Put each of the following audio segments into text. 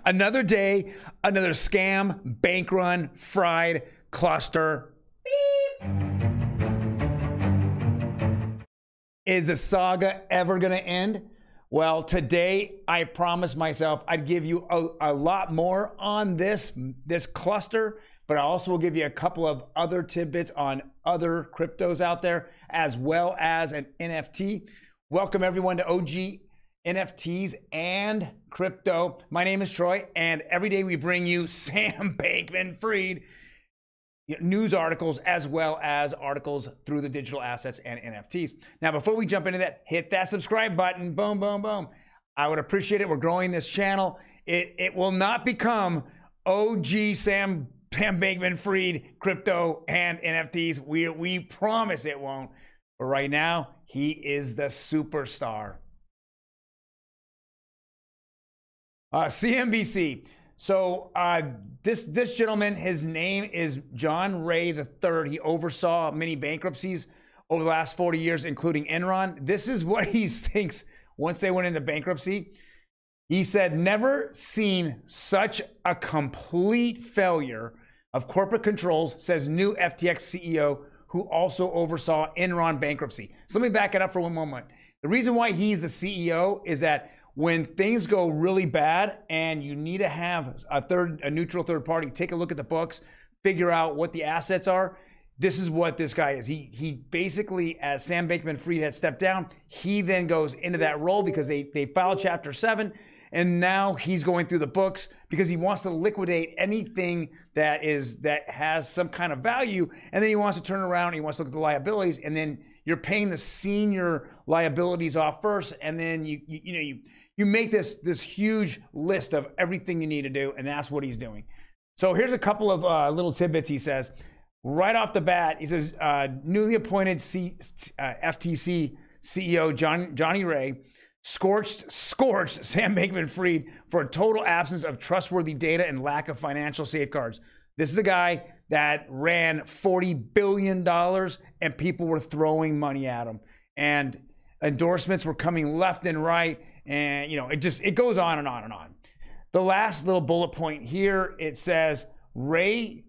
Another day, another scam, bank run, fried, cluster. Beep. Is the saga ever going to end? Well, today I promised myself I'd give you a lot more on this cluster, but I also will give you a couple of other tidbits on other cryptos out there, as well as an NFT. Welcome everyone to OG NFTs and crypto. My name is Troy, and every day we bring you Sam Bankman-fried news articles as well as articles through the digital assets and NFTs. Now, before we jump into that, hit that subscribe button. Boom, boom, boom. I would appreciate it. We're growing this channel. It will not become OG Sam Bankman-fried crypto and NFTs. We promise it won't. But right now, he is the superstar. CNBC. So this gentleman, his name is John Ray III. He oversaw many bankruptcies over the last 40 years, including Enron. This is what he thinks once they went into bankruptcy. He said, never seen such a complete failure of corporate controls, says new FTX CEO who also oversaw Enron bankruptcy. So let me back it up for one moment. The reason why he's the CEO is that when things go really bad and you need to have a neutral third party take a look at the books, figure out what the assets are, this is what this guy is. He basically, as Sam Bankman-fried had stepped down, he then goes into that role because they filed Chapter 7, and now he's going through the books because he wants to liquidate anything that has some kind of value, and then he wants to turn around and he wants to look at the liabilities, and then you're paying the senior liabilities off first, and then you make this huge list of everything you need to do, and that's what he's doing. So here's a couple of little tidbits he says. Right off the bat, he says, newly appointed FTC CEO Johnny Ray scorched Sam Bankman-fried for a total absence of trustworthy data and lack of financial safeguards. This is a guy that ran $40 billion and people were throwing money at him. And endorsements were coming left and right. And, it goes on and on and on. The last little bullet point here, it says, Ray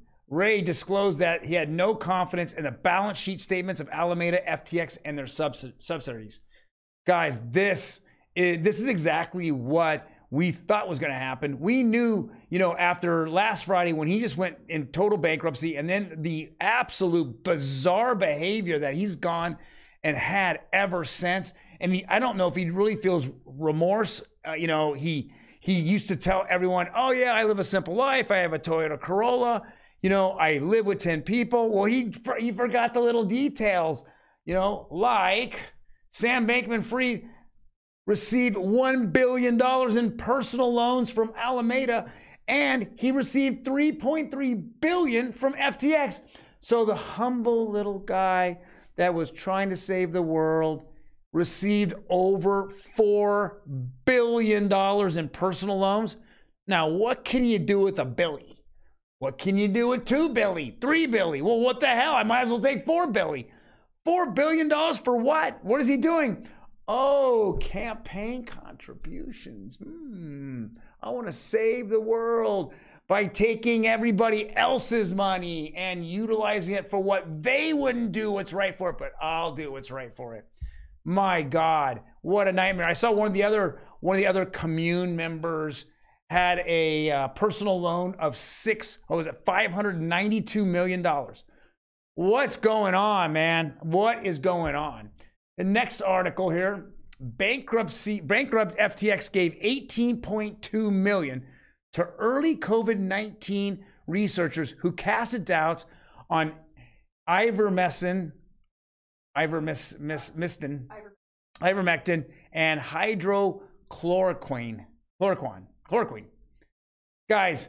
disclosed that he had no confidence in the balance sheet statements of Alameda, FTX, and their subsidiaries. Guys, this is exactly what we thought was going to happen. We knew, after last Friday when he just went in total bankruptcy, and then the absolute bizarre behavior that he's gone and had ever since. And I don't know if he really feels remorse. He used to tell everyone, oh yeah, I live a simple life. I have a Toyota Corolla. I live with 10 people. Well, he forgot the little details, like Sam Bankman-fried received $1 billion in personal loans from Alameda, and he received $3.3 billion from FTX. So the humble little guy that was trying to save the world received over $4 billion in personal loans. Now, what can you do with a billy? What can you do with $2 billion, $3 billion? Well, what the hell? I might as well take $4 billion. $4 billion for what? What is he doing? Oh, campaign contributions. I want to save the world by taking everybody else's money and utilizing it for what they wouldn't do what's right for it, but I'll do what's right for it. My God, what a nightmare. I saw one of the other commune members had a personal loan of $592 million. What's going on, man? What is going on? The next article here, bankrupt FTX gave $18.2 million to early COVID-19 researchers who casted doubts on Ivermectin and hydroxychloroquine. Guys,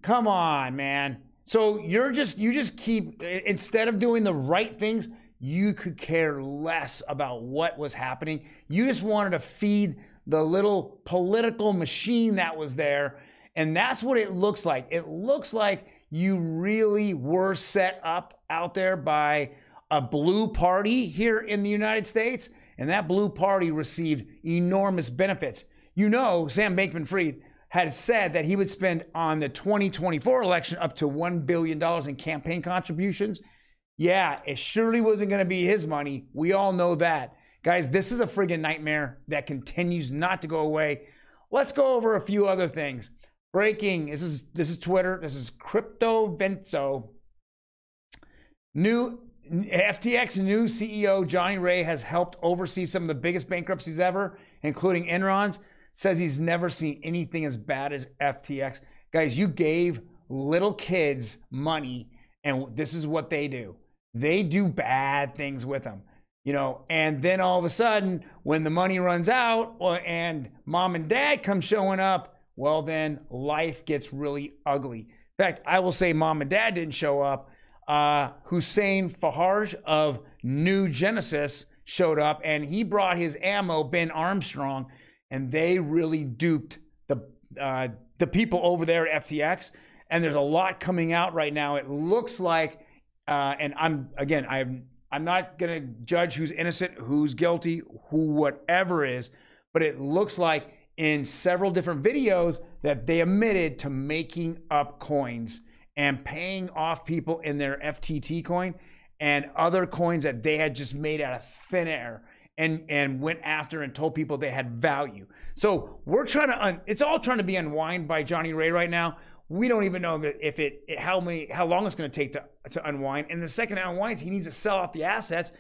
come on, man. So you just keep, instead of doing the right things, you could care less about what was happening. You just wanted to feed the little political machine that was there. And that's what it looks like. It looks like you really were set up out there by a blue party here in the United States. And that blue party received enormous benefits. Sam Bankman-fried had said that he would spend on the 2024 election up to $1 billion in campaign contributions. Yeah, it surely wasn't going to be his money. We all know that. Guys, this is a friggin' nightmare that continues not to go away. Let's go over a few other things. Breaking, this is Twitter. This is CryptoVenzo. FTX new CEO Johnny Ray has helped oversee some of the biggest bankruptcies ever, including Enron's. Says he's never seen anything as bad as FTX. Guys, you gave little kids money, and this is what they do. They do bad things with them, you know, and then all of a sudden, when the money runs out and mom and dad come showing up, well, then life gets really ugly. In fact, I will say mom and dad didn't show up. Hussein Farhaj of New Genesis showed up, and he brought his ammo, Ben Armstrong, and they really duped the people over there at FTX. And there's a lot coming out right now. It looks like, and I'm not gonna judge who's innocent, who's guilty, who whatever is, but it looks like in several different videos that they admitted to making up coins and paying off people in their FTT coin and other coins that they had just made out of thin air and went after and told people they had value. So we're trying to, it's all trying to be unwind by Johnny Ray right now. We don't even know that if how long it's going to take to unwind. And the second it unwinds, he needs to sell off the assets.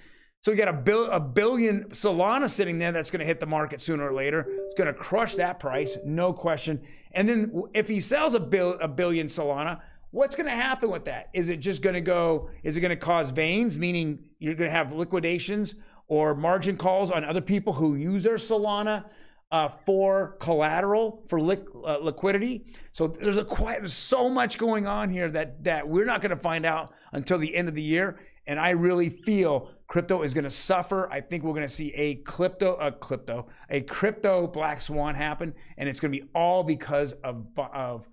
So we got a billion Solana sitting there that's going to hit the market sooner or later. It's going to crush that price, no question. And then if he sells a billion Solana, what's going to happen with that? Is it just going to go? Is it going to cause veins, meaning you're going to have liquidations or margin calls on other people who use their Solana for collateral, for liquidity? So there's so much going on here that we're not going to find out until the end of the year. And I really feel crypto is going to suffer. I think we're going to see a crypto black swan happen, and it's going to be all because of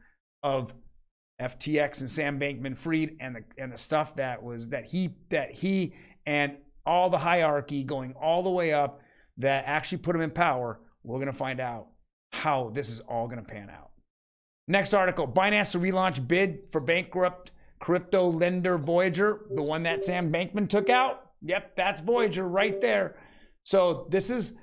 FTX and Sam Bankman-Fried and the stuff that he and all the hierarchy going all the way up that actually put him in power. We're going to find out how this is all going to pan out. Next article: Binance to relaunch bid for bankrupt crypto lender Voyager, the one that Sam Bankman took out. Yep, that's Voyager right there. So this is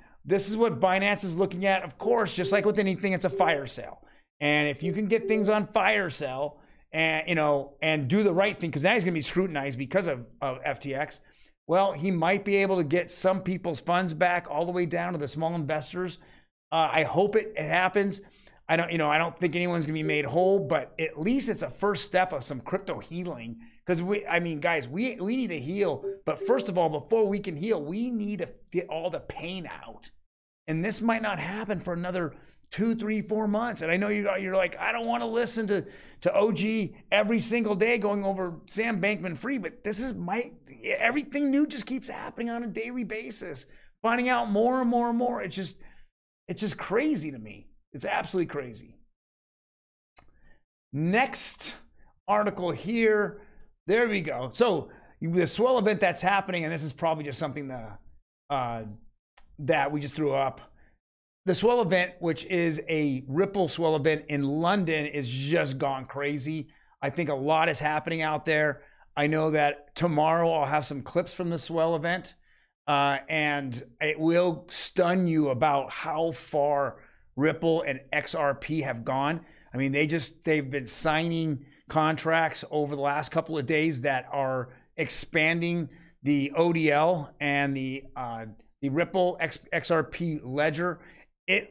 what Binance is looking at. Of course, just like with anything, it's a fire sale. And if you can get things on fire sale and do the right thing, because now he's going to be scrutinized because of FTX. Well, he might be able to get some people's funds back all the way down to the small investors. I hope it happens. I don't think anyone's gonna be made whole, but at least it's a first step of some crypto healing. Because guys, we need to heal. But first of all, before we can heal, we need to get all the pain out. And this might not happen for another 2, 3, 4 months. And I know you're like, I don't want to listen to OG every single day going over Sam Bankman-Fried, but everything new just keeps happening on a daily basis. Finding out more and more and more. It's just crazy to me. It's absolutely crazy. Next article here. There we go. So the swell event that's happening, and this is probably just something that we just threw up. The swell event, which is a Ripple swell event in London, is just gone crazy. I think a lot is happening out there. I know that tomorrow I'll have some clips from the swell event, and it will stun you about how far Ripple and XRP have gone. I mean, they've been signing contracts over the last couple of days that are expanding the ODL and the Ripple XRP ledger.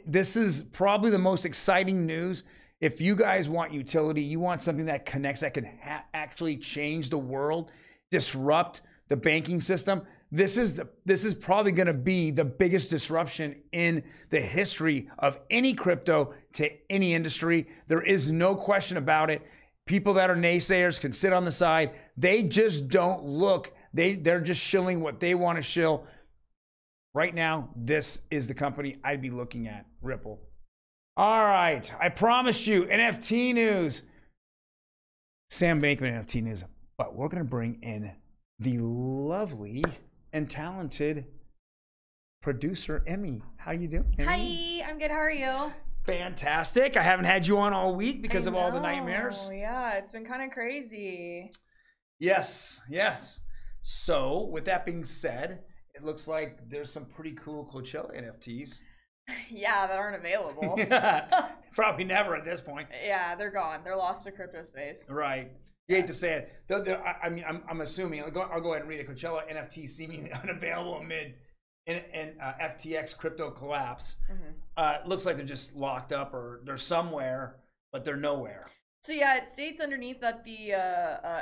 This is probably the most exciting news. If you guys want utility, you want something that connects, that can actually change the world, disrupt the banking system. This is probably going to be the biggest disruption in the history of any crypto to any industry. There is no question about it. People that are naysayers can sit on the side. They just don't look. They're just shilling what they want to shill. Right now, this is the company I'd be looking at, Ripple. All right, I promised you NFT news. Sam Bankman NFT news. But we're going to bring in the lovely and talented producer, Emmy. How you doing, Emmy? Hi, I'm good. How are you? Fantastic. I haven't had you on all week because of all the nightmares. Yeah, it's been kind of crazy. Yes, yes. So, with that being said, it looks like there's some pretty cool Coachella NFTs. Yeah, that aren't available. Probably never at this point. Yeah, they're gone. They're lost to crypto space. Right. You hate to say it. I mean, I'm assuming. I'll go ahead and read it. Coachella NFT seemingly unavailable amid an FTX crypto collapse. Looks like they're just locked up or they're somewhere, but they're nowhere. So yeah, it states underneath that the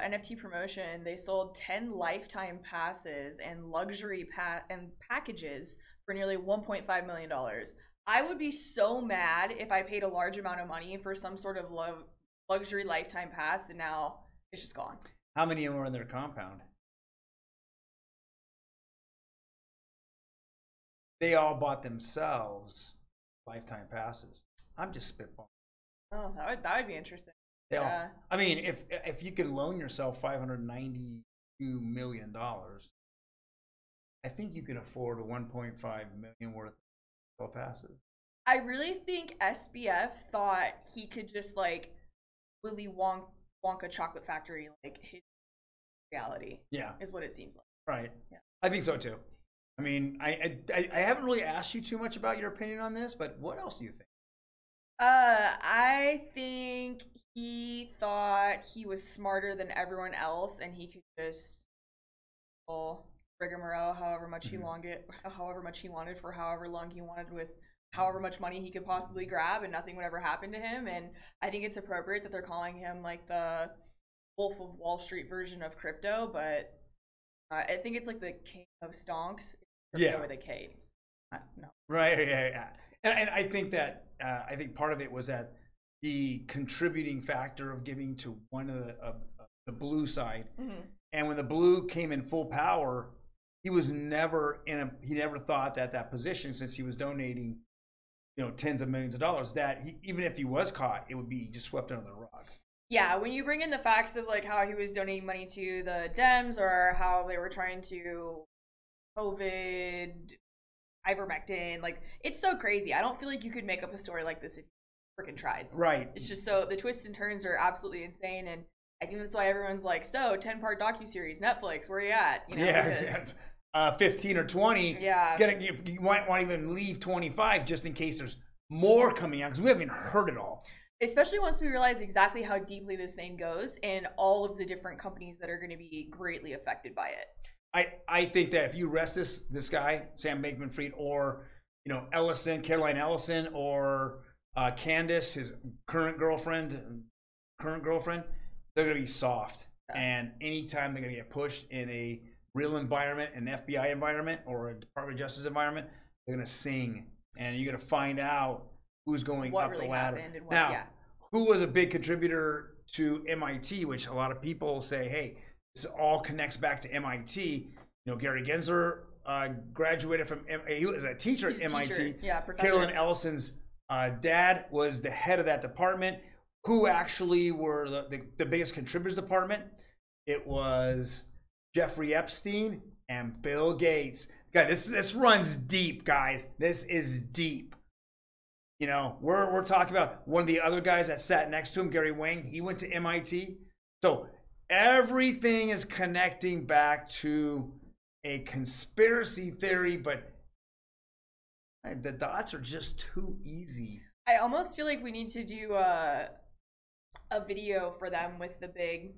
NFT promotion, they sold 10 lifetime passes and luxury packages for nearly $1.5 million. I would be so mad if I paid a large amount of money for some sort of luxury lifetime pass and now it's just gone. How many were in their compound? They all bought themselves lifetime passes. I'm just spitballing. Oh, that would be interesting. Yeah. I mean, if you could loan yourself $592 million, I think you can afford a $1.5 million worth of passes. I really think SBF thought he could just like Willy Wonka chocolate factory like his reality. Yeah, is what it seems like. Right. Yeah, I think so too. I mean, I haven't really asked you too much about your opinion on this, but what else do you think? I think he thought he was smarter than everyone else, and he could just rigmarole however much he wanted for however long he wanted with however much money he could possibly grab, and nothing would ever happen to him. And I think it's appropriate that they're calling him like the Wolf of Wall Street version of crypto, but I think it's like the king of stonks. Yeah, with a K. No. Right. Yeah. And I think that I think part of it was that the contributing factor of giving to one of the blue side, and when the blue came in full power, he never thought that position, since he was donating, tens of millions of dollars, that even if he was caught, it would be just swept under the rug. Yeah, when you bring in the facts of like how he was donating money to the dems or how they were trying to COVID, Ivermectin, like it's so crazy. I don't feel like you could make up a story like this if you freaking tried. Right. It's just so the twists and turns are absolutely insane, and I think that's why everyone's like, so 10-part docuseries, Netflix, where are you at? Because 15 or 20. Yeah. You might want to even leave 25 just in case there's more coming out, because we haven't even heard it all. Especially once we realize exactly how deeply this thing goes and all of the different companies that are going to be greatly affected by it. I think that if you arrest this guy, Sam Bankman-Fried, or Caroline Ellison, or Candace, his current girlfriend, they're gonna be soft. Yeah. And anytime they're gonna get pushed in a real environment, an FBI environment, or a Department of Justice environment, they're gonna sing, and you're gonna find out who's going up the ladder. Now, who was a big contributor to MIT, which a lot of people say, hey, this all connects back to MIT. Gary Gensler graduated from he was a teacher at MIT. Yeah, professor. Caroline Ellison's dad was the head of that department. Who actually were the biggest contributors to the department? It was Jeffrey Epstein and Bill Gates. Guys, this runs deep, guys. This is deep. We're talking about one of the other guys that sat next to him, Gary Wang. He went to MIT. So everything is connecting back to a conspiracy theory, but the dots are just too easy. I almost feel like we need to do a video for them with the big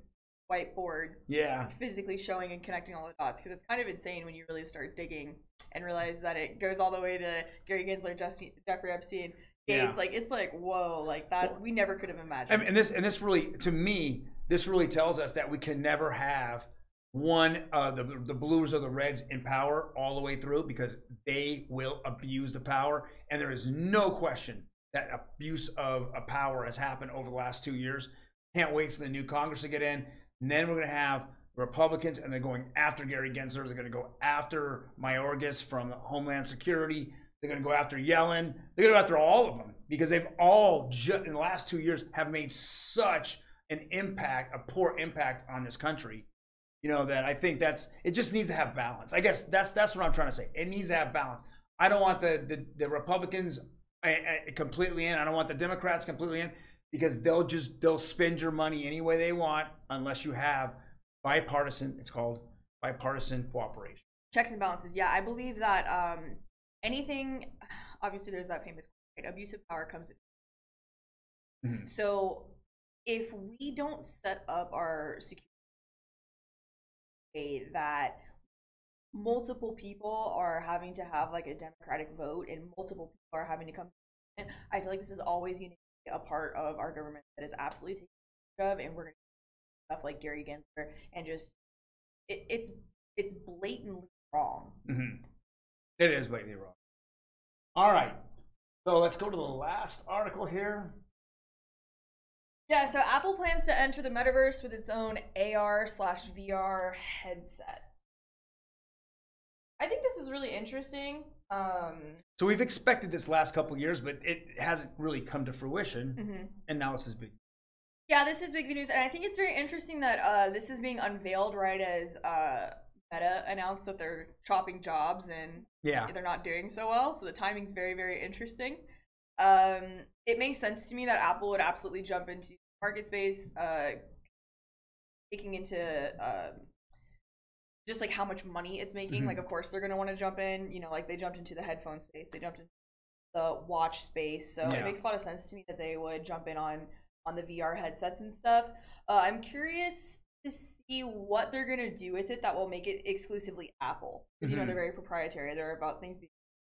whiteboard. Yeah. Physically showing and connecting all the dots, because it's kind of insane when you really start digging and realize that it goes all the way to Gary Gensler, Jeffrey Epstein, Gates. Yeah. It's like, whoa, like that, we never could have imagined. And this really, to me, this really tells us that we can never have one the blues or the reds in power all the way through, because they will abuse the power, and there is no question that abuse of a power has happened over the last 2 years. Can't wait for the new Congress to get in. And then we're going to have Republicans, and they're going after Gary Gensler. They're going to go after Mayorkas from Homeland Security. They're going to go after Yellen. They're going to go after all of them, because they've all, in the last 2 years, have made such an impact, a poor impact on this country. That I think it just needs to have balance. I guess that's what I'm trying to say. It needs to have balance. I don't want the Republicans I completely in. I don't want the Democrats completely in because they'll spend your money any way they want unless you have bipartisan. It's called bipartisan cooperation. Checks and balances. Yeah, I believe that anything. Obviously, there's that famous quote, right? Abuse of power comes. So if we don't set up our security that multiple people are having to have like a democratic vote and multiple people are having to come, I feel like this is always going to be a part of our government that is absolutely taken care of, and we're going to do stuff like Gary Gensler and just it's blatantly wrong. It is blatantly wrong. All right, so let's go to the last article here. Yeah, so Apple plans to enter the metaverse with its own AR/VR headset. I think this is really interesting. So we've expected this last couple of years, but it hasn't really come to fruition. And now this is big. Yeah, this is big news, and I think it's very interesting that this is being unveiled right as Meta announced that they're chopping jobs and they're not doing so well. So the timing's very, very interesting. It makes sense to me that Apple would absolutely jump into market space, taking into just like how much money it's making. Like, of course, they're going to want to jump in, you know, like they jumped into the headphone space, they jumped into the watch space. So it makes a lot of sense to me that they would jump in on the VR headsets and stuff. I'm curious to see what they're going to do with it that will make it exclusively Apple. Because, you know, they're very proprietary. They're about things being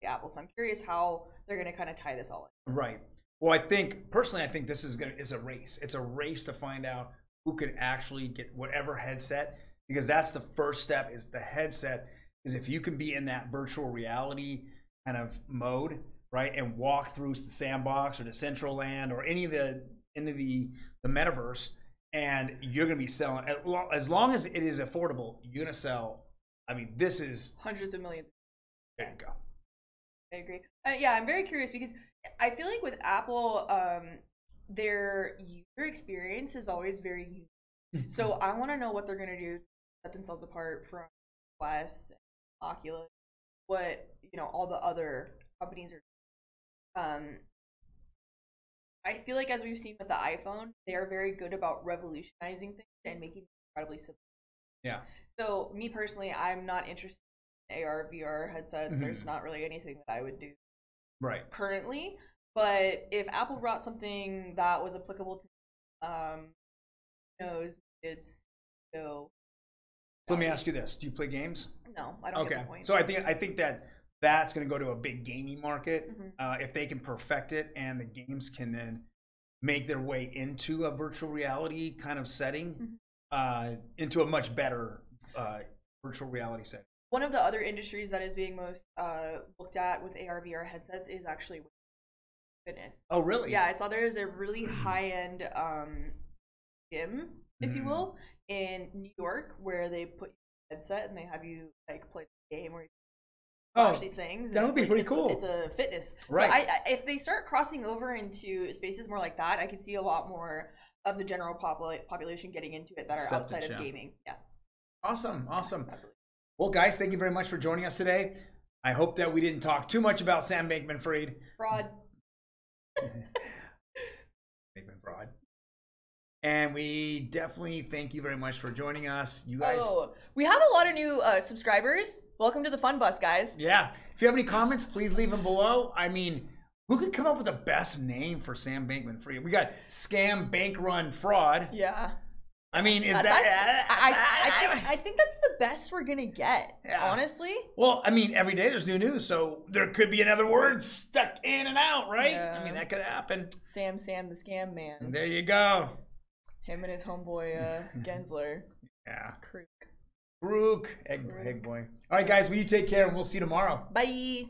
Apple. So I'm curious how they're going to kind of tie this all in. Right. Well, I think this is a race. It's a race to find out who can actually get whatever headset, because that's the first step, is the headset. Is if you can be in that virtual reality kind of mode, right, and walk through the sandbox or the Central Land or any of the metaverse, and you're going to be selling, as long as it is affordable, you're going to sell. I mean, this is hundreds of millions. There you go. I agree. Yeah, I'm very curious because I feel like with Apple, their user experience is always very unique. So I want to know what they're going to do to set themselves apart from Quest, Oculus, what, you know, all the other companies are. I feel like, as we've seen with the iPhone, they are very good about revolutionizing things and making them incredibly simple. Yeah. So me personally, I'm not interested in AR, VR headsets. There's not really anything that I would do currently. But if Apple brought something that was applicable to, who knows, it's so. Let me ask you this: do you play games? No, I don't. Get the point. So I think that's going to go to a big gaming market if they can perfect it, and the games can then make their way into a virtual reality kind of setting, into a much better virtual reality setting. One of the other industries that is being most looked at with AR VR headsets is actually fitness. Oh, really? Yeah, I saw there is a really high-end gym, if you will, in New York, where they put you in a headset and they have you like play the game where you watch these things. That would be pretty cool. It's a fitness. Right. So if they start crossing over into spaces more like that, I could see a lot more of the general population getting into it that are outside of gaming. Yeah. Awesome. Yeah, absolutely. Well, guys, thank you very much for joining us today. I hope that we didn't talk too much about Sam Bankman-Fried. Fraud. Bankman-Fried. And we definitely thank you very much for joining us. You guys. Oh, we have a lot of new subscribers. Welcome to the Fun Bus, guys. Yeah. If you have any comments, please leave them below. I mean, who could come up with the best name for Sam Bankman-Fried? We got Scam, Bank Run, Fraud. Yeah. I mean, is I think that's the best we're gonna get, honestly. Well, I mean, every day there's new news, so there could be another word stuck in and out, right? Yeah. I mean, that could happen. Sam, the scam man. There you go. Him and his homeboy Gensler. Yeah. Krook. Egg boy. All right, guys, well, you take care, and we'll see you tomorrow. Bye.